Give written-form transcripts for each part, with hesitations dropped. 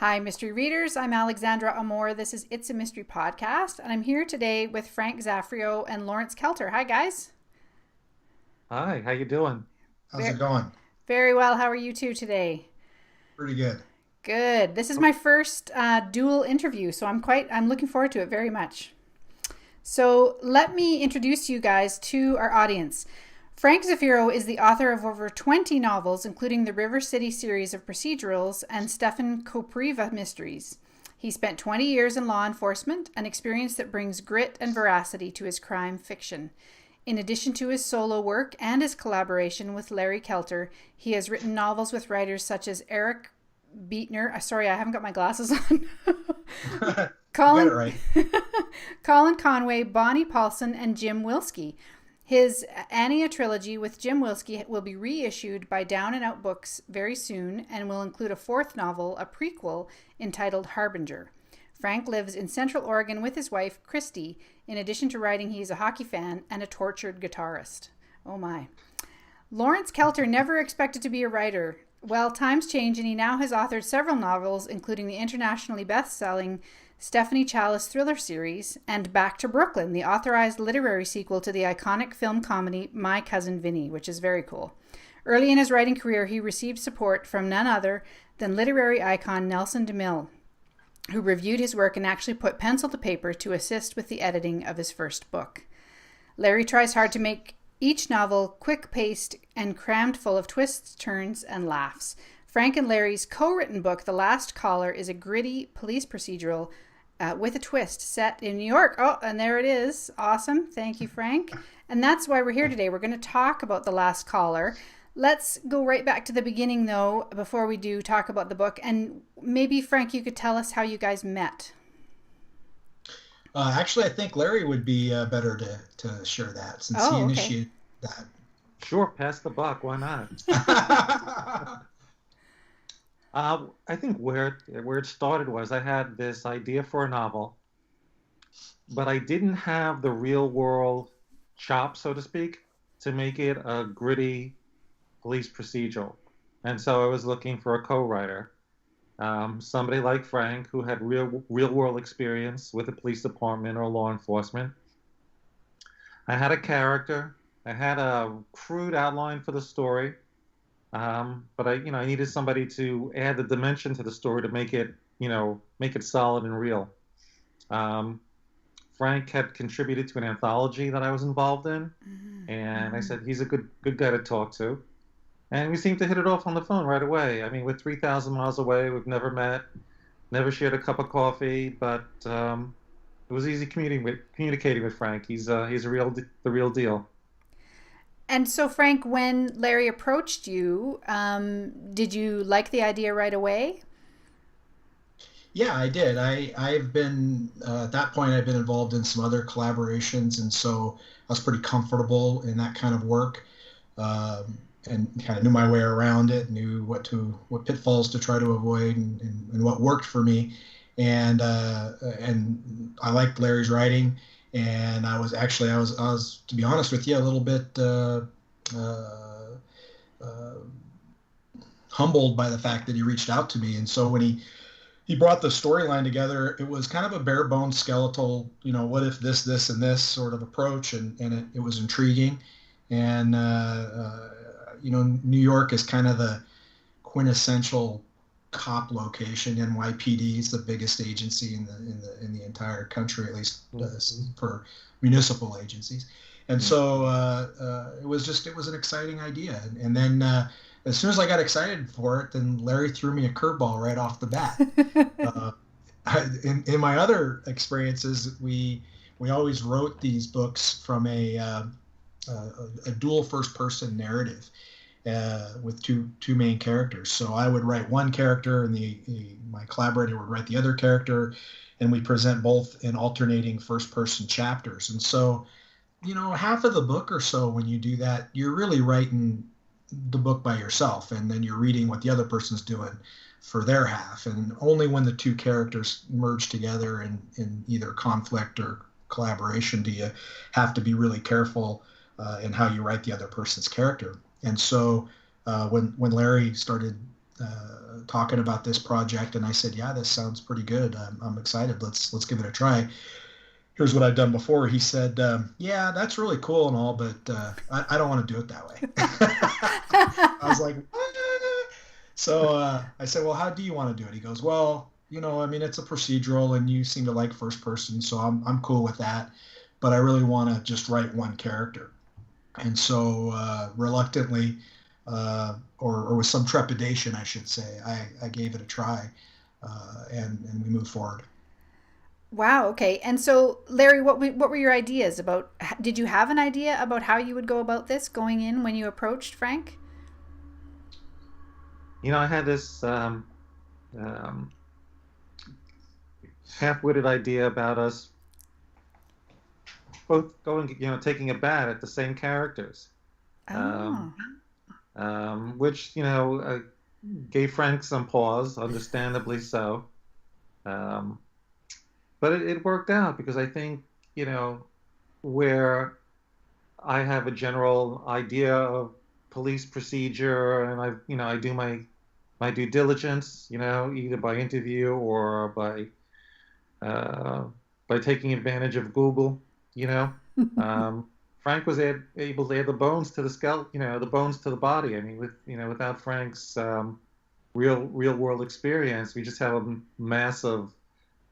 Hi, mystery readers. I'm Alexandra Amor. This is It's a Mystery Podcast, and I'm here today with Frank Zafrio and Lawrence Kelter. Hi, guys. Hi, how you doing? How's Very, it going? very well. How are you two today? Pretty good. Good. This is my first dual interview, so I'm looking forward to it very much. So let me introduce you guys to our audience. Frank Zafiro is the author of over 20 novels, including the River City series of procedurals and Stefan Kopriva mysteries. He spent 20 years in law enforcement, an experience that brings grit and veracity to his crime fiction. In addition to his solo work and his collaboration with Larry Kelter, he has written novels with writers such as Eric Beetner. Sorry, I haven't got my glasses on. You got it Colin, right. Colin Conway, Bonnie Paulson, and Jim Wilski. His Anya trilogy with Jim Wilski will be reissued by Down and Out Books very soon and will include a fourth novel, a prequel, entitled Harbinger. Frank lives in Central Oregon with his wife, Christy. In addition to writing, he is a hockey fan and a tortured guitarist. Oh my. Lawrence Kelter never expected to be a writer. Well, times change, and he now has authored several novels, including the internationally best-selling Stephanie Chalice thriller series and Back to Brooklyn, the authorized literary sequel to the iconic film comedy My Cousin Vinny, which is very cool. Early in his writing career, he received support from none other than literary icon Nelson DeMille, who reviewed his work and actually put pencil to paper to assist with the editing of his first book. Larry tries hard to make each novel quick-paced and crammed full of twists, turns, and laughs. Frank and Larry's co-written book, The Last Caller, is a gritty police procedural with a twist set in New York. Oh, and there it is. Awesome. Thank you, Frank. And that's why we're here today. We're going to talk about The Last Caller. Let's go right back to the beginning, though, before we do talk about the book. And maybe, Frank, you could tell us how you guys met. Actually, I think Larry would be better to share that since he Oh, okay. initiated that. Sure, pass the buck. Why not? I think where it started was I had this idea for a novel, but I didn't have the real world chop, so to speak, to make it a gritty police procedural. And so I was looking for a co-writer, somebody like Frank who had real world experience with the police department or law enforcement. I had a character. I had a crude outline for the story, but I needed somebody to add the dimension to the story to make it solid and real. Um, Frank had contributed to an anthology that I was involved in, and I said he's a good guy to talk to. And we seemed to hit it off on the phone right away. I mean, we're 3,000 miles away. We've never met, never shared a cup of coffee, but it was easy communicating with Frank. He's the real deal. And so, Frank, when Larry approached you, did you like the idea right away? Yeah, I did. I've been at that point I've been involved in some other collaborations, and so I was pretty comfortable in that kind of work, and kind of knew my way around it, knew what pitfalls to try to avoid, and what worked for me, and I liked Larry's writing, and I was to be honest with you a little bit uh, uh, humbled by the fact that he reached out to me, and so when he brought the storyline together. It was kind of a bare bones skeletal, what if this, and this sort of approach, and it was intriguing. And, New York is kind of the quintessential cop location. NYPD is the biggest agency in the entire country, at least for municipal agencies. And so it was an exciting idea. And then as soon as I got excited for it, then Larry threw me a curveball right off the bat. Uh, in my other experiences, we always wrote these books from a dual first person narrative with two main characters. So I would write one character, and my collaborator would write the other character, and we present both in alternating first person chapters. And so half of the book or so, when you do that, you're really writing the book by yourself, and then you're reading what the other person's doing for their half. And only when the two characters merge together in either conflict or collaboration do you have to be really careful in how you write the other person's character. And so when Larry started talking about this project, and I said, "Yeah, this sounds pretty good. I'm excited. Let's give it a try." Here's what I've done before. He said, "Yeah, that's really cool and all, but I don't want to do it that way." I was like, "What?" So I said, "Well, how do you want to do it?" He goes, "Well, I mean, it's a procedural, and you seem to like first person, so I'm cool with that. But I really want to just write one character." And so reluctantly, or with some trepidation, I should say, I gave it a try, and we moved forward. Wow. Okay. And so, Larry, what were your ideas about? Did you have an idea about how you would go about this going in when you approached Frank? I had this um, half-witted idea about us both going, taking a bat at the same characters, um, Oh. which, gave Frank some pause, understandably so. Um, but it worked out because I think, where I have a general idea of police procedure, and I do my due diligence, either by interview or uh, by taking advantage of Google, you know. Um, Frank was able to add the bones to the skeleton, the bones to the body. I mean, without Frank's real world experience, we just have a mass of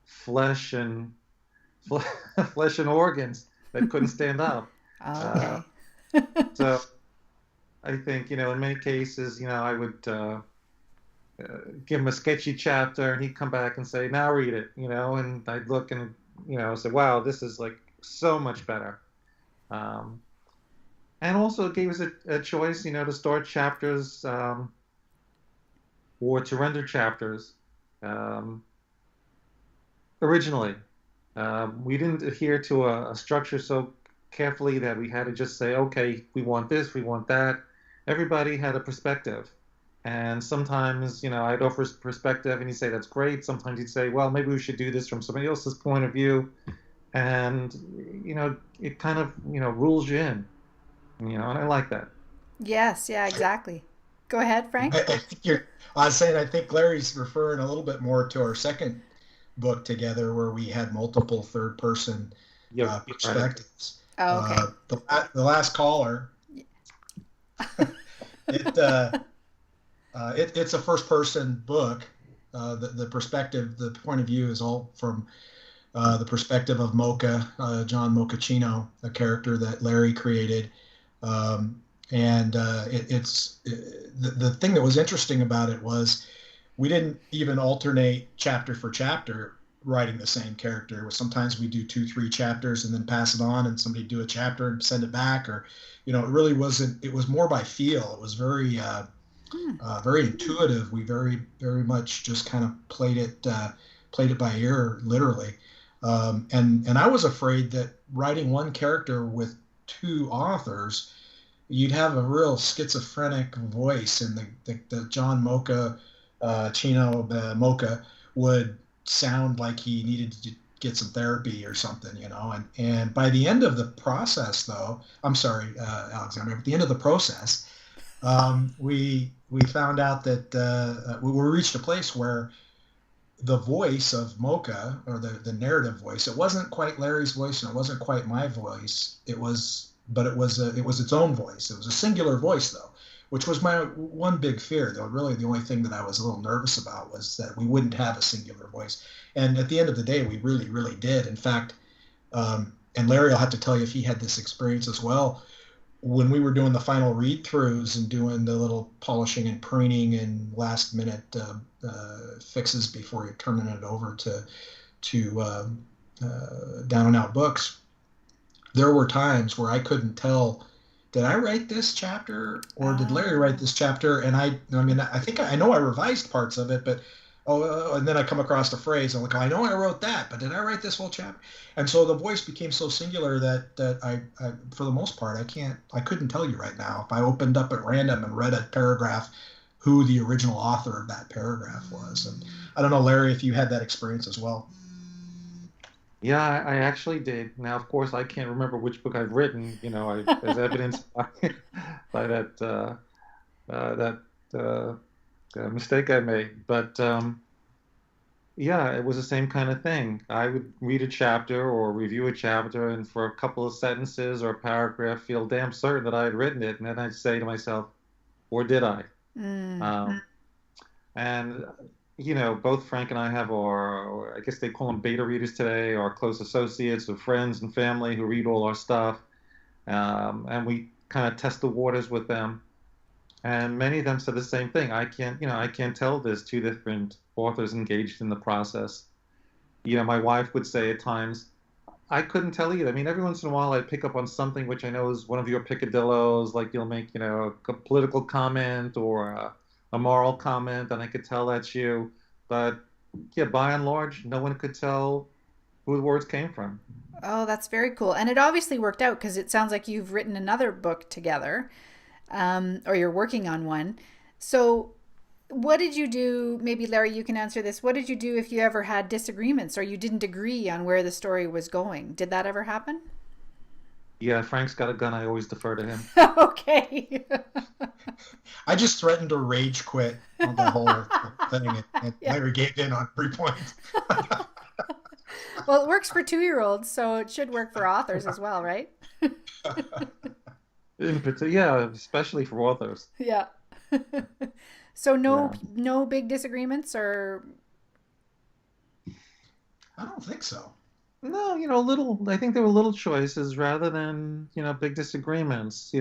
flesh and flesh and organs that couldn't stand up. Oh, Uh, okay. so I think, in many cases, I would give him a sketchy chapter, and he'd come back and say, "Now read it," and I'd look and, say, "Wow, this is like so much better." Um, and also it gave us a choice, to start chapters or to render chapters um, originally. We didn't adhere to a structure so carefully that we had to just say, "Okay, we want this, we want that." Everybody had a perspective. And sometimes, I'd offer his perspective and he'd say, "That's great." Sometimes he'd say, "Well, maybe we should do this from somebody else's point of view." And, it kind of, rules you in, and I like that. Yes. Yeah. Exactly. Go ahead, Frank. I think I was saying, I think Larry's referring a little bit more to our second book together, where we had multiple third person You're right. perspectives. Oh, okay. The last caller, it, it's a first person book. The perspective, the point of view is all from the perspective of Mocha, John Mochaccino, a character that Larry created. And the thing that was interesting about it was we didn't even alternate chapter for chapter writing the same character. It was sometimes we do 2, 3 chapters and then pass it on, and somebody do a chapter and send it back, or it really wasn't. It was more by feel. It was Hmm. very intuitive. We very much just kind of played it by ear, literally. And I was afraid that writing one character with two authors, you'd have a real schizophrenic voice, and the John Mocha, Chino Mocha, would sound like he needed to get some therapy or something, And by the end of the process, though, I'm sorry, Alexander, at the end of the process, we found out that we reached a place where the voice of Mocha, or the narrative voice, it wasn't quite Larry's voice and it wasn't quite my voice. But it was its own voice. It was a singular voice, though, which was my one big fear. Though really the only thing that I was a little nervous about was that we wouldn't have a singular voice. And at the end of the day, we really, really did. In fact, and Larry will have to tell you if he had this experience as well. When we were doing the final read-throughs and doing the little polishing and preening and last-minute fixes before you're turning it over to Down and Out Books, there were times where I couldn't tell, did I write this chapter or did Larry write Ah. this chapter? And I mean, I think I know I revised parts of it, but and then I come across a phrase and I'm like, I know I wrote that, but did I write this whole chapter? And so the voice became so singular that I for the most part, I couldn't tell you right now. If I opened up at random and read a paragraph, who the original author of that paragraph was. And I don't know, Larry, if you had that experience as well. Yeah, I actually did. Now, of course, I can't remember which book I've written, as evidenced by, by that uh, a mistake I made. But yeah, it was the same kind of thing. I would read a chapter or review a chapter, and for a couple of sentences or a paragraph, feel damn certain that I had written it, and then I'd say to myself, "Or did I?" Mm. Um, and both Frank and I have our, I guess they call them beta readers today, our close associates or friends and family who read all our stuff, and we kind of test the waters with them. And many of them said the same thing. I can't tell there's two different authors engaged in the process. My wife would say at times, I couldn't tell either. I mean, every once in a while I'd pick up on something which I know is one of your picadillos, like you'll make, a political comment or a moral comment, and I could tell that's you. But yeah, by and large, no one could tell who the words came from. Oh, that's very cool. And it obviously worked out because it sounds like you've written another book together, or you're working on one. So, what did you do? Maybe Larry, you can answer this. What did you do if you ever had disagreements or you didn't agree on where the story was going? Did that ever happen? Yeah, Frank's got a gun. I always defer to him. Okay. I just threatened to rage quit on the whole thing, and Yeah. Larry gave in on 3 points. Well, it works for 2-year-olds, so it should work for authors as well, right? In particular, yeah, especially for authors. Yeah. So Yeah. no big disagreements or I don't think so. No, little, I think there were little choices rather than, big disagreements.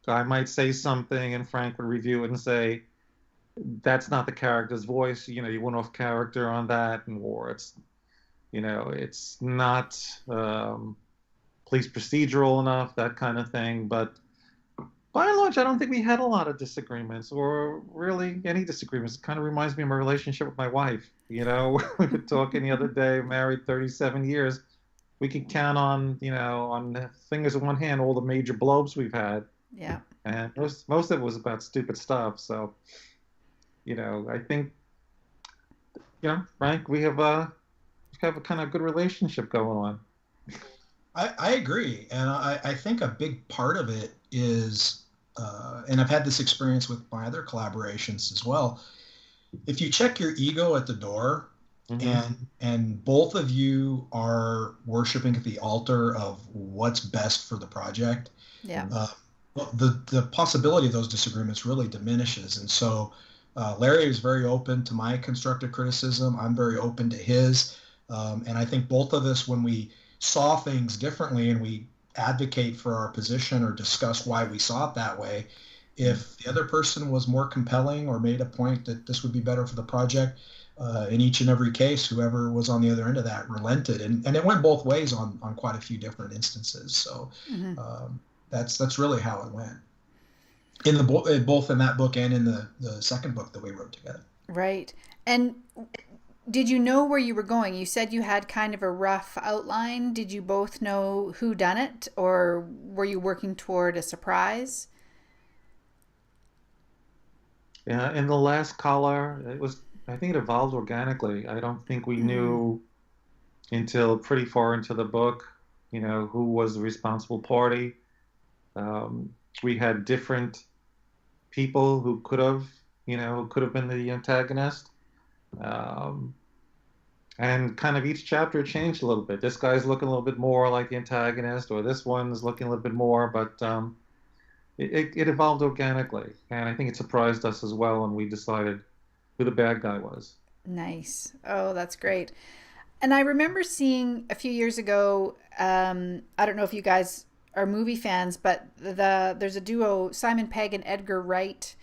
I might say something and Frank would review it and say, that's not the character's voice. You went off character on that, or it's not police procedural enough, that kind of thing. But by and large, I don't think we had a lot of disagreements or really any disagreements. It kind of reminds me of my relationship with my wife. We were talking the other day, married 37 years. We could count on the fingers of one hand all the major blowups we've had. yeah. And most of it was about stupid stuff. So, I think, Frank, we have a kind of good relationship going on. I agree. And I think a big part of it is, and I've had this experience with my other collaborations as well. If you check your ego at the door Hmm. and both of you are worshiping at the altar of what's best for the project, Yeah. uh, well, the possibility of those disagreements really diminishes. And so Larry is very open to my constructive criticism. I'm very open to his. And I think both of us, when we saw things differently and we advocate for our position or discuss why we saw it that way, if the other person was more compelling or made a point that this would be better for the project, in each and every case, whoever was on the other end of that relented. And it went both ways on quite a few different instances. So Hmm. um, that's really how it went in both in that book and in the second book that we wrote together. Right. And did you know where you were going? You said you had kind of a rough outline. Did you both know who done it, or were you working toward a surprise? Yeah, in the last color, I think it evolved organically. I don't think we Mm. knew until pretty far into the book, who was the responsible party. Um, we had different people who could have been the antagonist. Um, and kind of each chapter changed a little bit. This guy's looking a little bit more like the antagonist, or this one's looking a little bit more, but it evolved organically. And I think it surprised us as well when we decided who the bad guy was. Nice. Oh, that's great. And I remember seeing a few years ago. I don't know if you guys are movie fans, but there's a duo, Simon Pegg and Edgar Wright,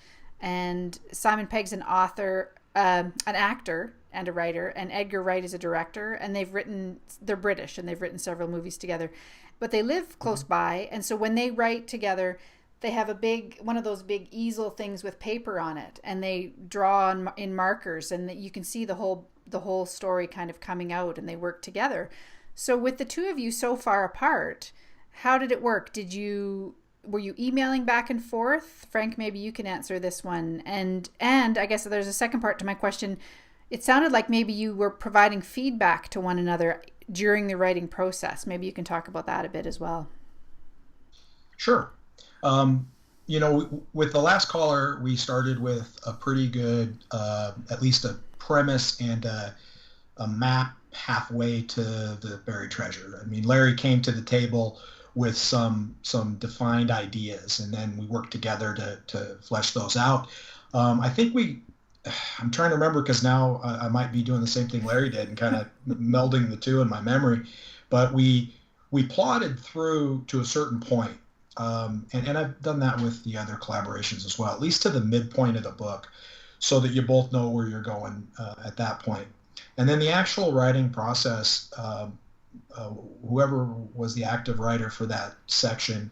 and Simon Pegg's an author, an actor, and a writer, and Edgar Wright is a director. And they're British, and they've written several movies together, but they live close by, and so when they write together, they have a big one of those big easel things with paper on it, and they draw in markers, and you can see the whole story kind of coming out, and they work together. So with the two of you so far apart, how did it work? Were you emailing back and forth? Frank, maybe you can answer this one. And I guess there's a second part to my question. It sounded like maybe you were providing feedback to one another during the writing process. Maybe you can talk about that a bit as well. Sure. Um, With the last caller, we started with a pretty good, at least a premise and a map halfway to the buried treasure. I mean, Larry came to the table with some defined ideas, and then we worked together to flesh those out. I think I'm trying to remember because now I might be doing the same thing Larry did and kind of melding the two in my memory. But we plotted through to a certain point, and I've done that with the other collaborations as well, at least to the midpoint of the book, so that you both know where you're going at that point. And then the actual writing process, whoever was the active writer for that section,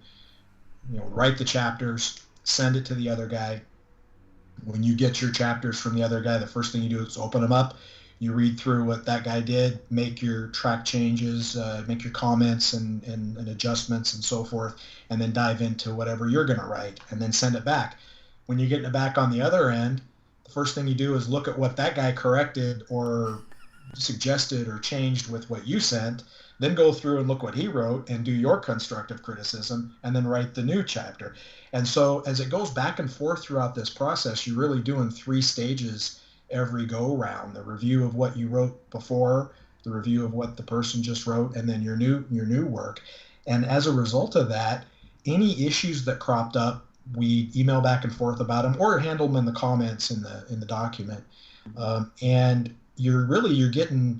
write the chapters, send it to the other guy. When you get your chapters from the other guy, the first thing you do is open them up. You read through what that guy did, make your track changes, make your comments and adjustments and so forth, and then dive into whatever you're going to write and then send it back. When you're getting it back on the other end, the first thing you do is look at what that guy corrected or suggested or changed with what you sent, then go through and look what he wrote and do your constructive criticism, and then write the new chapter. And so as it goes back and forth throughout this process, you're really doing 3 stages every go round: the review of what you wrote before, the review of what the person just wrote, and then your new work. And as a result of that, any issues that cropped up, we email back and forth about them or handle them in the comments in the document. And you're getting,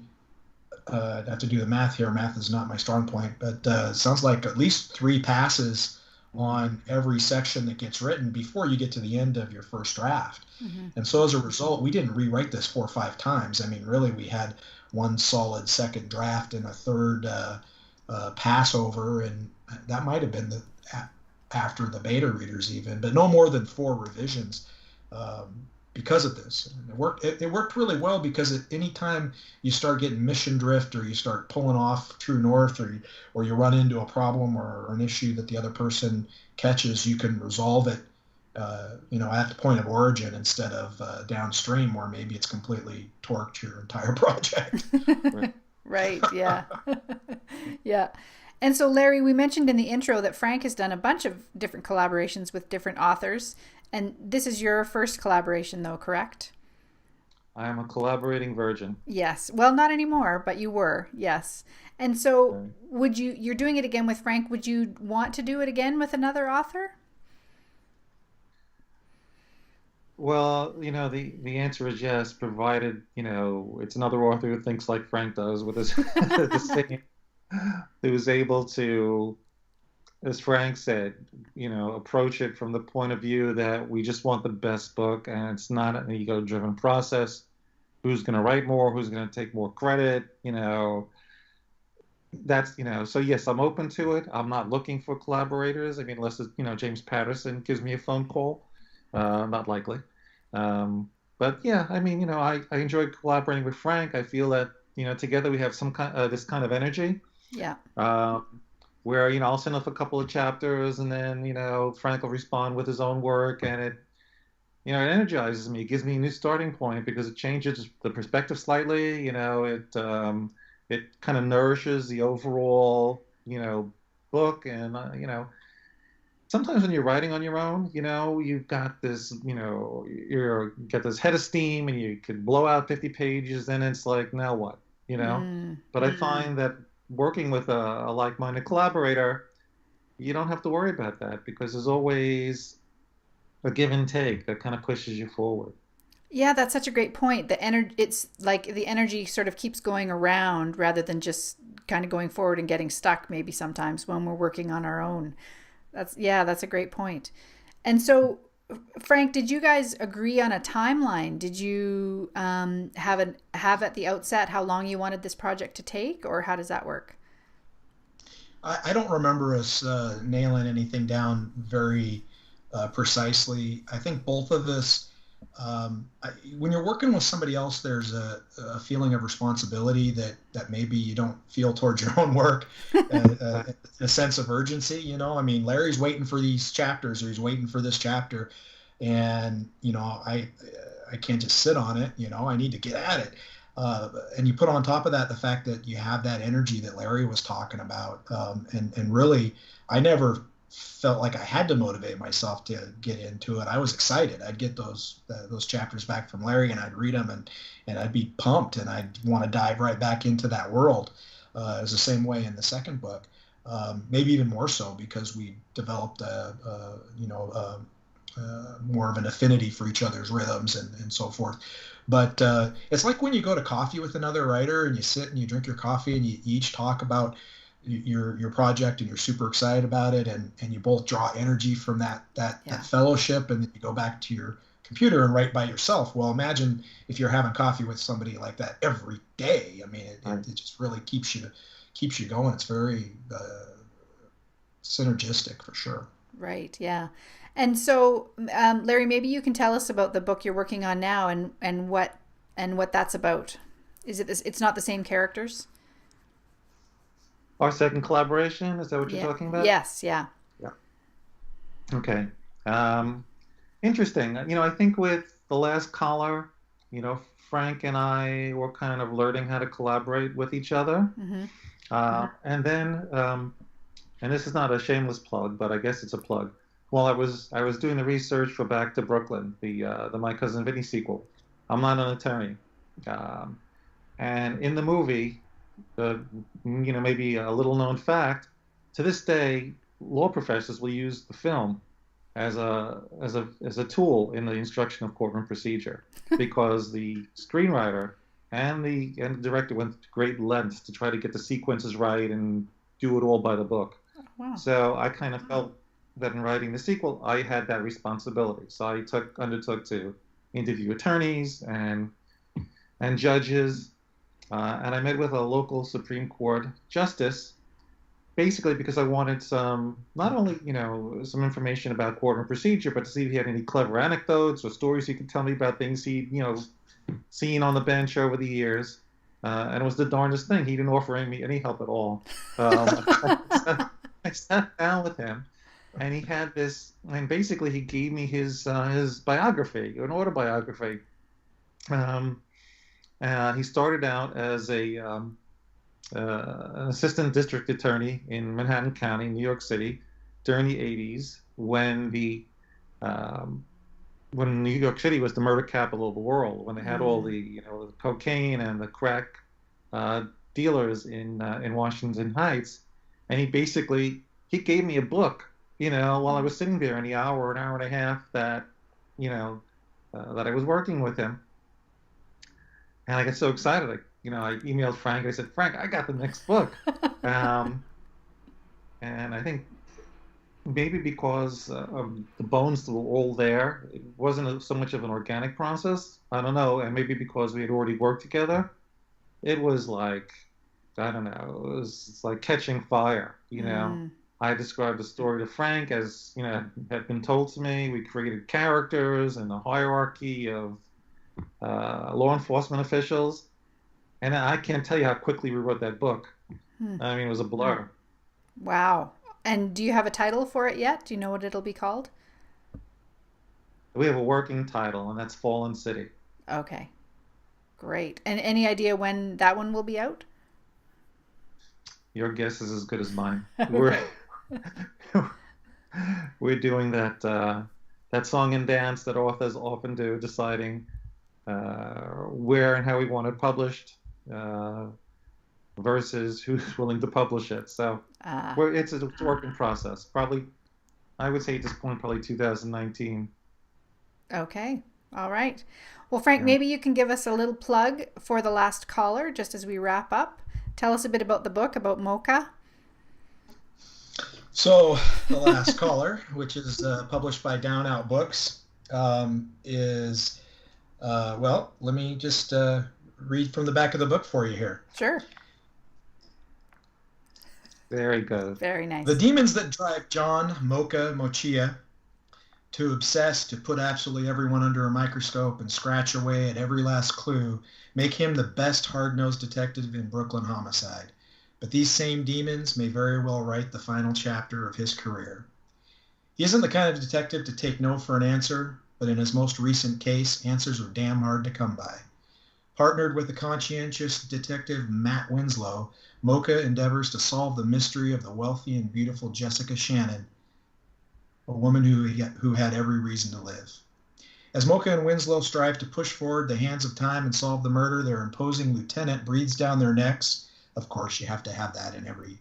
I have to do the math here. Math is not my strong point, but it sounds like at least 3 passes on every section that gets written before you get to the end of your first draft. Mm-hmm. And so as a result, we didn't rewrite this 4 or 5 times. I mean, really, we had one solid second draft and a third pass over, and that might have been after the beta readers even, but no more than 4 revisions because of this. And it worked really well because at any time you start getting mission drift or you start pulling off true north or you run into a problem or an issue that the other person catches, you can resolve it at the point of origin instead of downstream where maybe it's completely torqued your entire project. Right, yeah. Yeah. And so, Larry, we mentioned in the intro that Frank has done a bunch of different collaborations with different authors. And this is your first collaboration, though, correct? I am a collaborating virgin. Yes. Well, not anymore, but you were, yes. And so you're doing it again with Frank. Would you want to do it again with another author? Well, the answer is yes, provided, it's another author who thinks like Frank does with his the same, who's able to, as Frank said, approach it from the point of view that we just want the best book and it's not an ego-driven process. Who's going to write more? Who's going to take more credit? That's, so yes, I'm open to it. I'm not looking for collaborators. I mean, unless it's, James Patterson gives me a phone call. Not likely. But yeah, I mean, I enjoy collaborating with Frank. I feel that, together we have some this kind of energy. Yeah. Where, I'll send off a couple of chapters and then, Frank will respond with his own work and it energizes me. It gives me a new starting point because it changes the perspective slightly. It kind of nourishes the overall, book. And, sometimes when you're writing on your own, you've got this, you get this head of steam and you could blow out 50 pages and it's like, now what, But I find that working with a like-minded collaborator, you don't have to worry about that because there's always a give and take that kind of pushes you forward. Yeah, that's such a great point. It's like the energy sort of keeps going around rather than just kind of going forward and getting stuck maybe sometimes when we're working on our own. That's a great point. And so, Frank, did you guys agree on a timeline? Did you have at the outset how long you wanted this project to take, or how does that work? I don't remember us nailing anything down very precisely. I think both of us, when you're working with somebody else, there's a feeling of responsibility that maybe you don't feel towards your own work, a sense of urgency. I mean, Larry's waiting for these chapters, or he's waiting for this chapter, and I can't just sit on it. I need to get at it. And you put on top of that the fact that you have that energy that Larry was talking about, and really, I never felt like I had to motivate myself to get into it. I was excited. I'd get those chapters back from Larry, and I'd read them, and I'd be pumped, and I'd want to dive right back into that world. It was the same way in the second book, maybe even more so because we developed more of an affinity for each other's rhythms and so forth. But it's like when you go to coffee with another writer and you sit and you drink your coffee and you each talk about your project and you're super excited about it, and you both draw energy from that fellowship, and then you go back to your computer and write by yourself. Well, imagine if you're having coffee with somebody like that every day. I mean, it just really keeps you going. It's very synergistic for sure. Right. Yeah. And so, Larry, maybe you can tell us about the book you're working on now, and what that's about. Is it this? It's not the same characters. Our second collaboration, is that what you're talking about? Yes, yeah. Yeah. Okay. Interesting. I think with The Last Caller, Frank and I were kind of learning how to collaborate with each other. And then, and this is not a shameless plug, but I guess it's a plug. While I was doing the research for Back to Brooklyn, the My Cousin Vinny sequel, I'm not an attorney. And in the movie, maybe a little known fact, to this day, law professors will use the film as a tool in the instruction of courtroom procedure, because the screenwriter and the director went to great lengths to try to get the sequences right and do it all by the book. Wow. So I kind of felt that in writing the sequel, I had that responsibility. So I undertook to interview attorneys and judges. And I met with a local Supreme Court justice, basically because I wanted not only, some information about courtroom procedure, but to see if he had any clever anecdotes or stories he could tell me about things he'd, seen on the bench over the years. And it was the darndest thing. He didn't offer any help at all. I sat down with him, and he had this, and basically he gave me his biography, an autobiography. He started out as an assistant district attorney in Manhattan County, New York City, during the 80s, when New York City was the murder capital of the world, when they had all the the cocaine and the crack dealers in Washington Heights. And he gave me a book, while I was sitting there in the an hour and a half that that I was working with him. And I got so excited, I emailed Frank. I said, Frank, I got the next book. And I think maybe because of the bones that were all there, it wasn't so much of an organic process. I don't know. And maybe because we had already worked together, it was like, I don't know, it's like catching fire, I described the story to Frank as, had been told to me. We created characters and a hierarchy of law enforcement officials, and I can't tell you how quickly we wrote that book. I mean, it was a blur. Wow. And do you have a title for it yet? Do you know what it'll be called? We have a working title, and that's Fallen City. Okay, great. And any idea when that one will be out? Your guess is as good as mine. We're doing that song and dance that authors often do, deciding where and how we want it published versus who's willing to publish it. So it's a work in process. Probably, I would say at this point, probably 2019. Okay. All right. Well, Frank, maybe you can give us a little plug for The Last Caller just as we wrap up. Tell us a bit about the book, about Mocha. So, The Last Caller, which is published by Down Out Books, is, well, let me just read from the back of the book for you here. Sure. Very good. Very nice. The demons that drive John Mocha to obsess, to put absolutely everyone under a microscope and scratch away at every last clue, make him the best hard-nosed detective in Brooklyn homicide. But these same demons may very well write the final chapter of his career. He isn't the kind of detective to take no for an answer, but in his most recent case, answers are damn hard to come by. Partnered with the conscientious detective Matt Winslow, Mocha endeavors to solve the mystery of the wealthy and beautiful Jessica Shannon a woman who had every reason to live. As Mocha and Winslow strive to push forward the hands of time and solve the murder, their imposing lieutenant breathes down their necks. Of course, you have to have that in every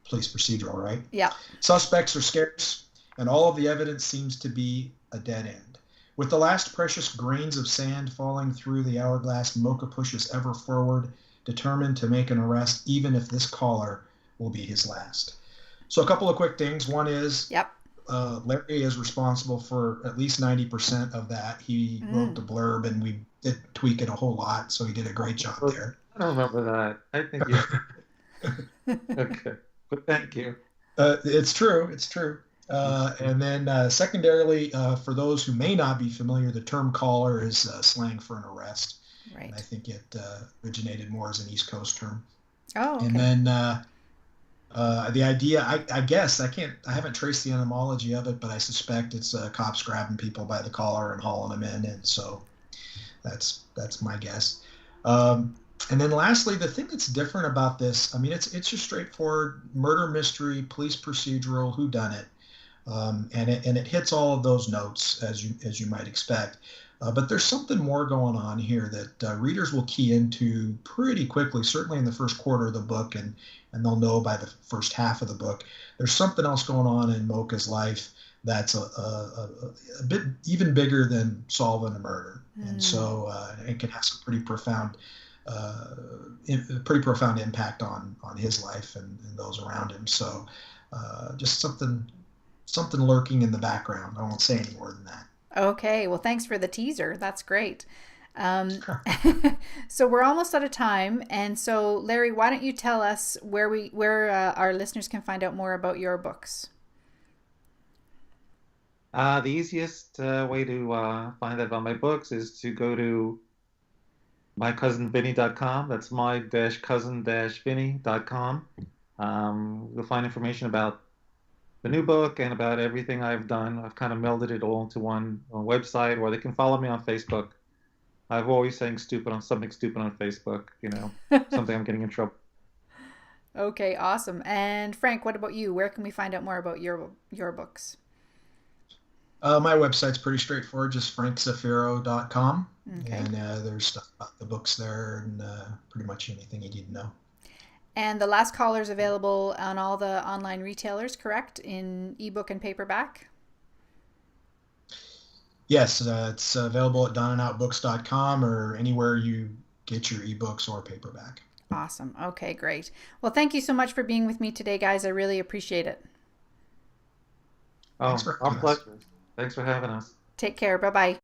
police procedural, right? Yeah. Suspects are scarce, and all of the evidence seems to be a dead end. With the last precious grains of sand falling through the hourglass, Mocha pushes ever forward, determined to make an arrest, even if this caller will be his last. So a couple of quick things. One is, Yep. Larry is responsible for at least 90% of that. He wrote the blurb, and we did tweak it a whole lot, so he did a great job there. I don't remember that. I think you. Okay, but thank you. It's true. It's true. And then secondarily, for those who may not be familiar, the term caller is slang for an arrest. Right. And I think it originated more as an East Coast term. Oh, okay. And then the idea, I haven't traced the etymology of it, but I suspect it's cops grabbing people by the collar and hauling them in. And so that's my guess. And then lastly, the thing that's different about this, I mean, it's just straightforward murder mystery, police procedural, whodunit. And it hits all of those notes as you might expect. But there's something more going on here that readers will key into pretty quickly, certainly in the first quarter of the book, and they'll know by the first half of the book. There's something else going on in Mocha's life that's a bit even bigger than solving a murder. And so it can have some pretty profound impact on his life and those around him. So just something lurking in the background. I won't say any more than that. Okay, well, thanks for the teaser. That's great. So we're almost out of time, and so Larry, why don't you tell us where our listeners can find out more about your books? The easiest way to find out about my books is to go to mycousinvinny.com. That's my-cousin-vinny.com. You'll find information about the new book and about everything I've done. I've kind of melded it all into one website, or they can follow me on Facebook. I'm always saying something stupid on Facebook, something I'm getting in trouble. Okay, awesome. And Frank, what about you? Where can we find out more about your books? My website's pretty straightforward, just frankzafiro.com. Okay. And there's stuff about the books there and pretty much anything you need to know. And The Last Caller is available on all the online retailers, correct? In ebook and paperback? Yes, it's available at downandoutbooks.com or anywhere you get your ebooks or paperback. Awesome. Okay, great. Well, thank you so much for being with me today, guys. I really appreciate it. Oh, our pleasure. Thanks for having us. Take care. Bye-bye.